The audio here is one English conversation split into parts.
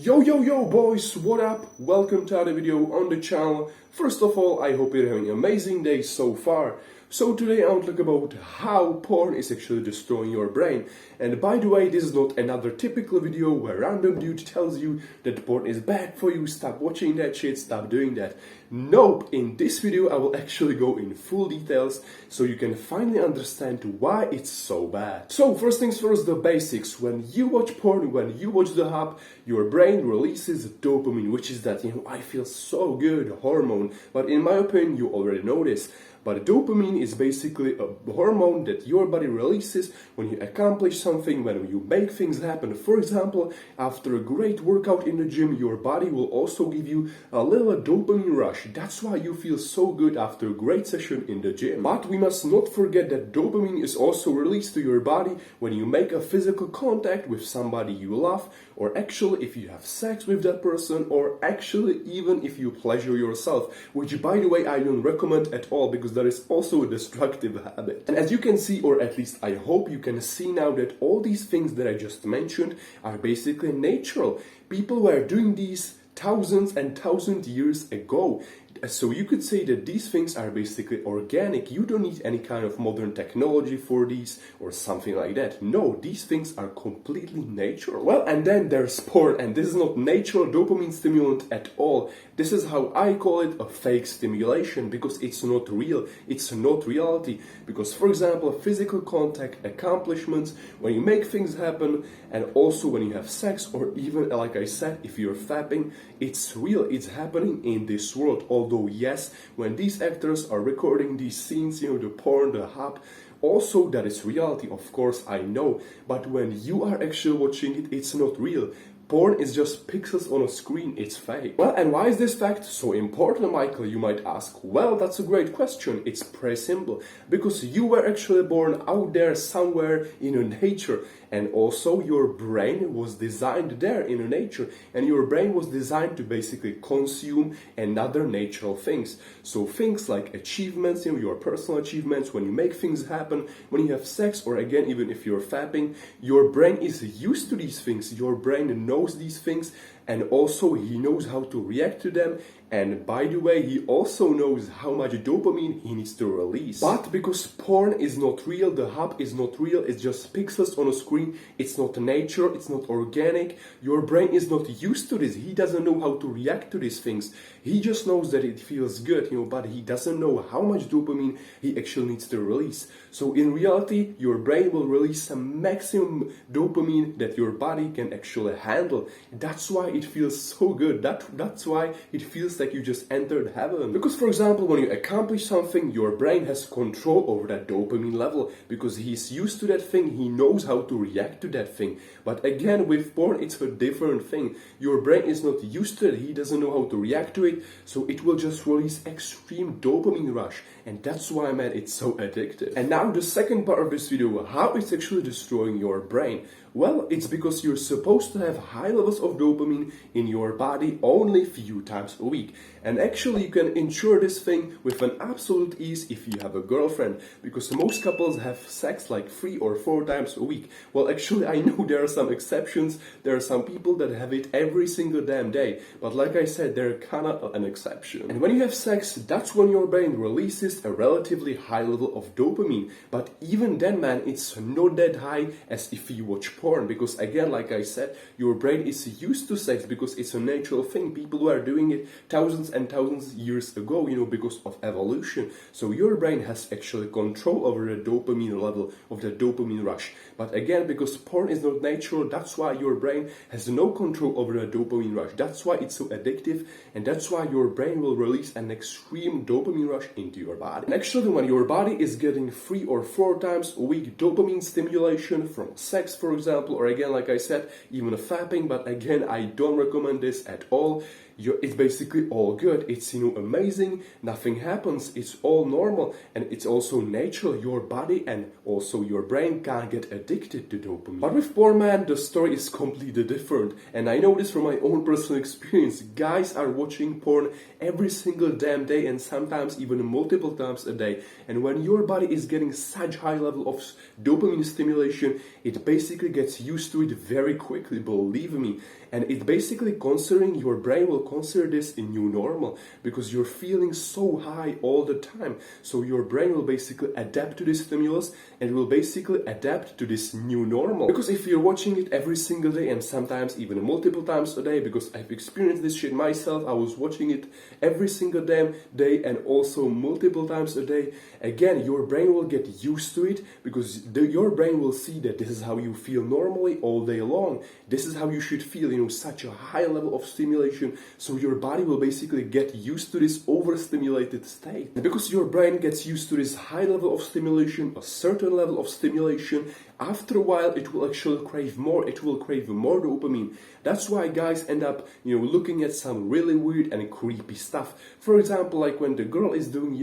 Yo boys, what up? Welcome to another video on the channel. First of all, I hope you're having an amazing day so far. So today I want to talk about how porn is actually destroying your brain. And by the way, this is not another typical video where random dude tells you that porn is bad for you, stop watching that shit, stop doing that. Nope, in this video I will actually go in full details so you can finally understand why it's so bad. So first things first, the basics. When you watch porn, when you watch the hub, your brain releases dopamine, which is that, I feel so good hormone. But in my opinion, you already know this. But dopamine is basically a hormone that your body releases when you accomplish something, when you make things happen. For example, after a great workout in the gym, your body will also give you a little dopamine rush. That's why you feel so good after a great session in the gym. But we must not forget that dopamine is also released to your body when you make a physical contact with somebody you love, or actually if you have sex with that person, or actually even if you pleasure yourself, which by the way I don't recommend at all because that is also a destructive habit. And as you can see, or at least I hope you can see now, that all these things that I just mentioned are basically natural. People were doing these thousands and thousands years ago. So you could say that these things are basically organic. You don't need any kind of modern technology for these or something like that. No, these things are completely natural. Well, and then there's porn, and this is not natural dopamine stimulant at all. This is how I call it, a fake stimulation, because it's not real. It's not reality. Because, for example, physical contact, accomplishments, when you make things happen, and also when you have sex, or even, like I said, if you're fapping, it's real. It's happening in this world. Although, yes, when these actors are recording these scenes, the porn, the hub, also that is reality, of course, I know. But when you are actually watching it, it's not real. Porn is just pixels on a screen, it's fake. Well, and why is this fact so important, Michael, you might ask? Well, that's a great question. It's pretty simple. Because you were actually born out there somewhere in nature, and also your brain was designed there in nature, and your brain was designed to basically consume another natural things. So things like achievements, your personal achievements, when you make things happen, when you have sex, or again, even if you're fapping, your brain is used to these things. Your brain knows these things, and also he knows how to react to them. And by the way, he also knows how much dopamine he needs to release. But because porn is not real, the hub is not real, it's just pixels on a screen, it's not nature, it's not organic, your brain is not used to this, he doesn't know how to react to these things. He just knows that it feels good, but he doesn't know how much dopamine he actually needs to release. So in reality, your brain will release a maximum dopamine that your body can actually handle. That's why it feels so good. That's why it feels like you just entered heaven. Because, for example, when you accomplish something, your brain has control over that dopamine level because he's used to that thing, he knows how to react to that thing. But again, with porn, it's a different thing. Your brain is not used to it, he doesn't know how to react to it, so it will just release extreme dopamine rush. And that's why, man, it's so addictive. And now the second part of this video, how it's actually destroying your brain. Well, it's because you're supposed to have high levels of dopamine in your body only a few times a week. And actually you can ensure this thing with an absolute ease if you have a girlfriend, because most couples have sex like 3 or 4 times a week. Well, actually I know there are some exceptions. There are some people that have it every single damn day. But like I said, they're kinda an exception. And when you have sex, that's when your brain releases a relatively high level of dopamine. But even then, man, it's not that high as if you watch porn, because again, like I said, your brain is used to sex because it's a natural thing. People were doing it thousands and thousands years ago, because of evolution. So your brain has actually control over the dopamine level, of the dopamine rush. But again, because porn is not natural, that's why your brain has no control over the dopamine rush. That's why it's so addictive, and that's why your brain will release an extreme dopamine rush into your body. And actually, when your body is getting 3 or 4 times a week dopamine stimulation from sex, for example, or again, like I said, even a fapping, but again, I don't recommend this at all. It's basically all good. It's amazing. Nothing happens. It's all normal, and it's also natural. Your body and also your brain can't get addicted to dopamine. But with porn, man, the story is completely different, and I know this from my own personal experience. Guys are watching porn every single damn day, and sometimes even multiple times a day. And when your body is getting such high level of dopamine stimulation, it basically gets used to it very quickly, believe me. And it basically considering your brain will consider this a new normal because you're feeling so high all the time. So your brain will basically adapt to this stimulus and will basically adapt to this new normal. Because if you're watching it every single day and sometimes even multiple times a day, because I've experienced this shit myself, I was watching it every single damn day and also multiple times a day, again, your brain will get used to it because your brain will see that this is how you feel normally all day long. This is how you should feel, such a high level of stimulation. So your body will basically get used to this overstimulated state. And because your brain gets used to this high level of stimulation, a certain level of stimulation, after a while it will actually crave more. It will crave more dopamine. That's why guys end up, looking at some really weird and creepy stuff. For example, like when the girl is doing,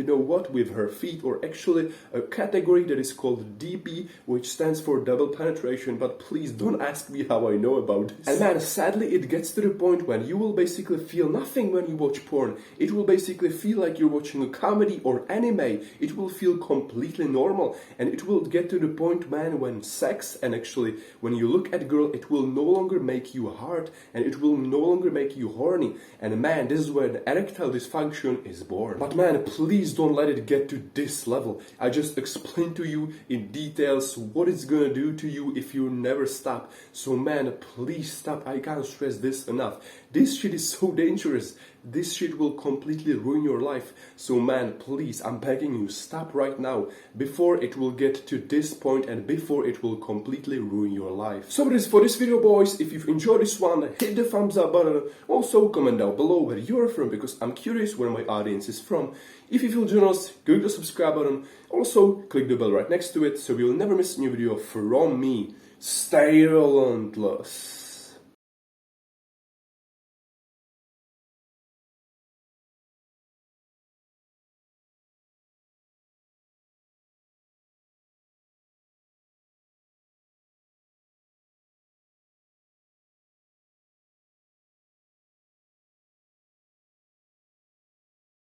with her feet, or actually a category that is called DP, which stands for double penetration, but please don't ask me how I know about this. And man, sadly, it gets to the point when you will basically feel nothing when you watch porn. It will basically feel like you're watching a comedy or anime. It will feel completely normal. And it will get to the point, man, when sex, and actually when you look at a girl, it will no longer make you hard and it will no longer make you horny. And man, this is where the erectile dysfunction is born. But man, please don't let it get to this level. I just explained to you in details what it's gonna do to you if you never stop. So man, please stop. I can't stress this enough. This shit is so dangerous. This shit will completely ruin your life. So man, please, I'm begging you, stop right now before it will get to this point and before it will completely ruin your life. So that is for this video, boys. If you've enjoyed this one, hit the thumbs up button. Also comment down below where you're from because I'm curious where my audience is from. If you feel generous, click the subscribe button. Also click the bell right next to it so you'll never miss a new video from me. Stay relentless.